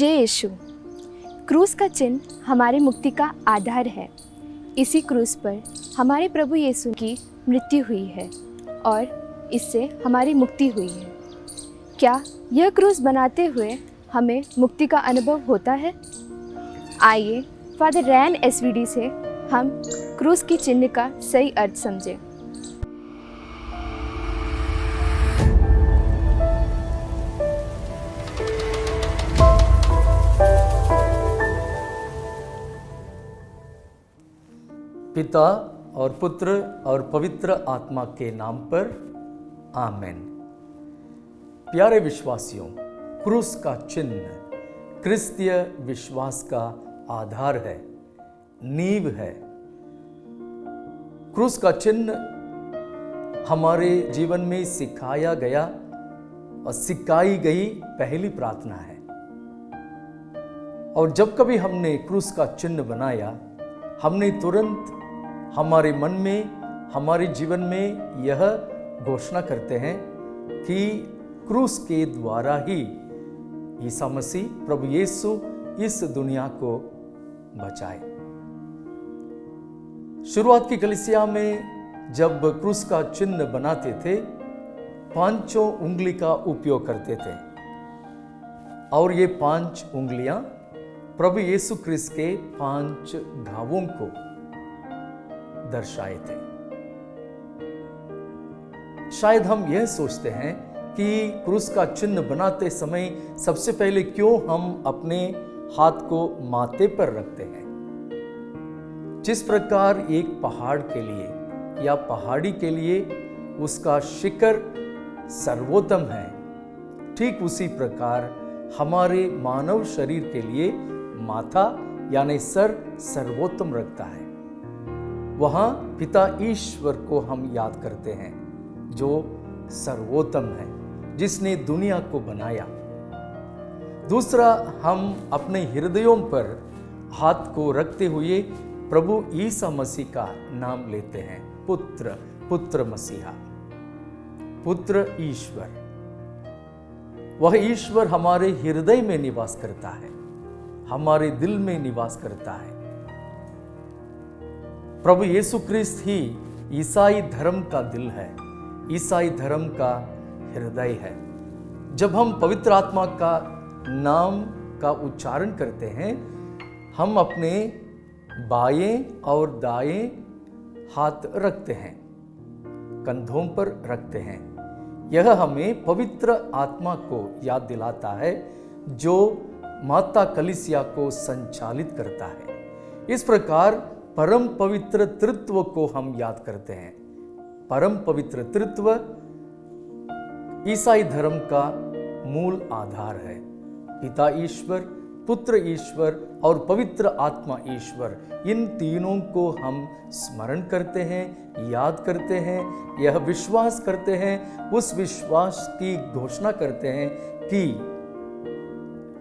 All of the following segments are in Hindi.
जय यीशु। क्रूस का चिन्ह हमारी मुक्ति का आधार है। इसी क्रूस पर हमारे प्रभु यीशु की मृत्यु हुई है और इससे हमारी मुक्ति हुई है। क्या यह क्रूस बनाते हुए हमें मुक्ति का अनुभव होता है? आइए फादर रैन एसवीडी से हम क्रूस की चिन्ह का सही अर्थ समझें। पिता और पुत्र और पवित्र आत्मा के नाम पर आमेन। प्यारे विश्वासियों, क्रूस का चिन्ह क्रिस्तीय विश्वास का आधार है, नींव है। क्रूस का चिन्ह हमारे जीवन में सिखाया गया और सिखाई गई पहली प्रार्थना है। और जब कभी हमने क्रूस का चिन्ह बनाया, हमने तुरंत हमारे मन में, हमारे जीवन में यह घोषणा करते हैं कि क्रूस के द्वारा ही ईसा मसीह प्रभु यीशु इस दुनिया को बचाए। शुरुआत की कलीसिया में जब क्रूस का चिन्ह बनाते थे, पांचों उंगली का उपयोग करते थे और ये 5 उंगलियां प्रभु यीशु क्रिस्त के 5 घावों को दर्शाए थे। शायद हम यह सोचते हैं कि क्रूस का चिन्ह बनाते समय सबसे पहले क्यों हम अपने हाथ को माथे पर रखते हैं। जिस प्रकार एक पहाड़ के लिए या पहाड़ी के लिए उसका शिखर सर्वोत्तम है, ठीक उसी प्रकार हमारे मानव शरीर के लिए माथा यानी सर सर्वोत्तम रखता है। वहां पिता ईश्वर को हम याद करते हैं जो सर्वोत्तम है, जिसने दुनिया को बनाया। दूसरा, हम अपने हृदयों पर हाथ को रखते हुए प्रभु ईसा मसीह का नाम लेते हैं। पुत्र मसीहा, पुत्र ईश्वर। वह ईश्वर हमारे हृदय में निवास करता है, हमारे दिल में निवास करता है। प्रभु यीशु क्रिस्त ही ईसाई धर्म का दिल है, ईसाई धर्म का हृदय है। जब हम पवित्र आत्मा का नाम का उच्चारण करते हैं, हम अपने बाएं और दाएं हाथ रखते हैं, कंधों पर रखते हैं। यह हमें पवित्र आत्मा को याद दिलाता है जो माता कलीसिया को संचालित करता है। इस प्रकार परम पवित्र तृत्व को हम याद करते हैं। परम पवित्र तृत्व ईसाई धर्म का मूल आधार है। पिता ईश्वर, पुत्र ईश्वर और पवित्र आत्मा ईश्वर, इन तीनों को हम स्मरण करते हैं, याद करते हैं, यह विश्वास करते हैं, उस विश्वास की घोषणा करते हैं कि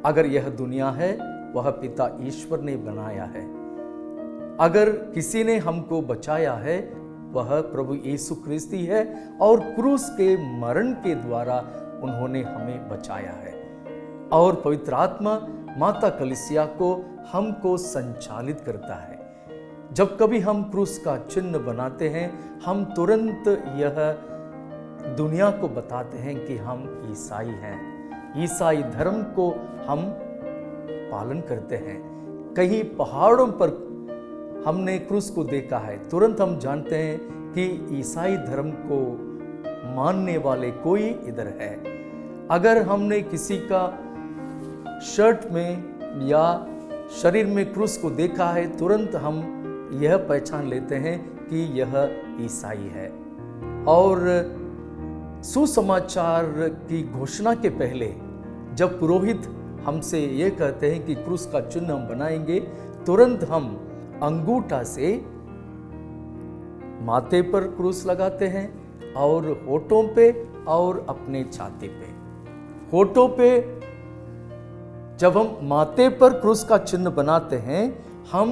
अगर यह दुनिया है वह पिता ईश्वर ने बनाया है। अगर किसी ने हमको बचाया है वह प्रभु यीशु क्रिस्त ही है और क्रूस के मरण के द्वारा उन्होंने हमें बचाया है। और पवित्र आत्मा माता कलीसिया को हमको संचालित करता है। जब कभी हम क्रूस का चिन्ह बनाते हैं, हम तुरंत यह दुनिया को बताते हैं कि हम ईसाई हैं, ईसाई धर्म को हम पालन करते हैं। कहीं पहाड़ों पर हमने क्रूस को देखा है, तुरंत हम जानते हैं कि ईसाई धर्म को मानने वाले कोई इधर है। अगर हमने किसी का शर्ट में या शरीर में क्रूस को देखा है, तुरंत हम यह पहचान लेते हैं कि यह ईसाई है। और सुसमाचार की घोषणा के पहले जब पुरोहित हमसे यह कहते हैं कि क्रूस का चिन्ह हम बनाएंगे, तुरंत हम अंगूठा से माथे पर क्रूस लगाते हैं और होठों पे और अपने छाती पे। होठों पे जब हम माथे पर क्रूस का चिन्ह बनाते हैं, हम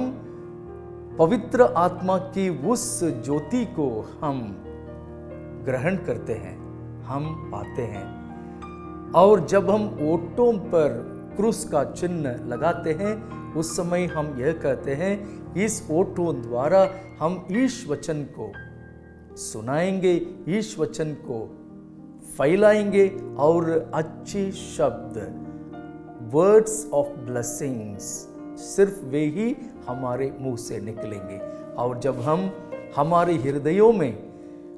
पवित्र आत्मा की उस ज्योति को हम ग्रहण करते हैं, हम पाते हैं। और जब हम ओठों पर क्रूस का चिन्ह लगाते हैं, उस समय हम यह कहते हैं, इस ओठों द्वारा हम ईश वचन को सुनाएंगे, ईश वचन को फैलाएंगे और अच्छे शब्द, वर्ड्स ऑफ ब्लेसिंग्स, सिर्फ वे ही हमारे मुंह से निकलेंगे। और जब हम हमारे हृदयों में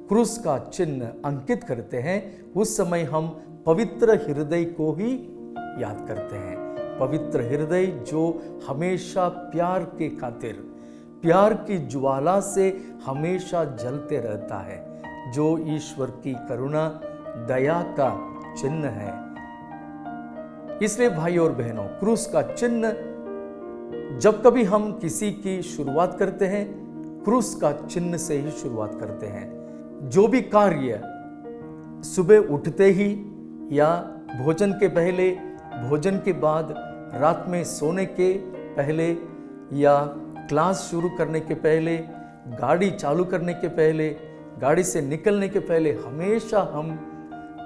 क्रूस का चिन्ह अंकित करते हैं, उस समय हम पवित्र हृदय को ही याद करते हैं। पवित्र हृदय जो हमेशा प्यार के खातिर, प्यार की ज्वाला से हमेशा जलते रहता है, जो ईश्वर की करुणा दया का चिन्ह है। इसलिए भाई और बहनों, क्रूस का चिन्ह जब कभी हम किसी की शुरुआत करते हैं, क्रूस का चिन्ह से ही शुरुआत करते हैं। जो भी कार्य सुबह उठते ही या भोजन के पहले, भोजन के बाद, रात में सोने के पहले या क्लास शुरू करने के पहले, गाड़ी चालू करने के पहले, गाड़ी से निकलने के पहले, हमेशा हम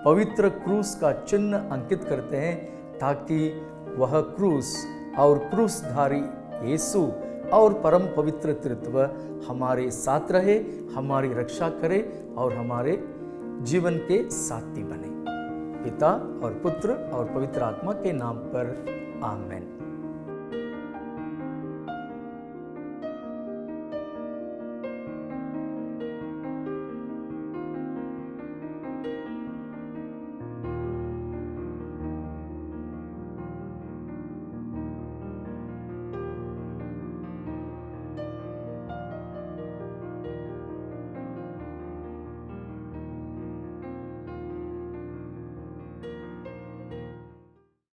पवित्र क्रूस का चिन्ह अंकित करते हैं, ताकि वह क्रूस और क्रूसधारी यीशु और परम पवित्र तृत्व हमारे साथ रहे, हमारी रक्षा करे और हमारे जीवन के साथी बने। पिता और पुत्र और पवित्र आत्मा के नाम पर आमेन।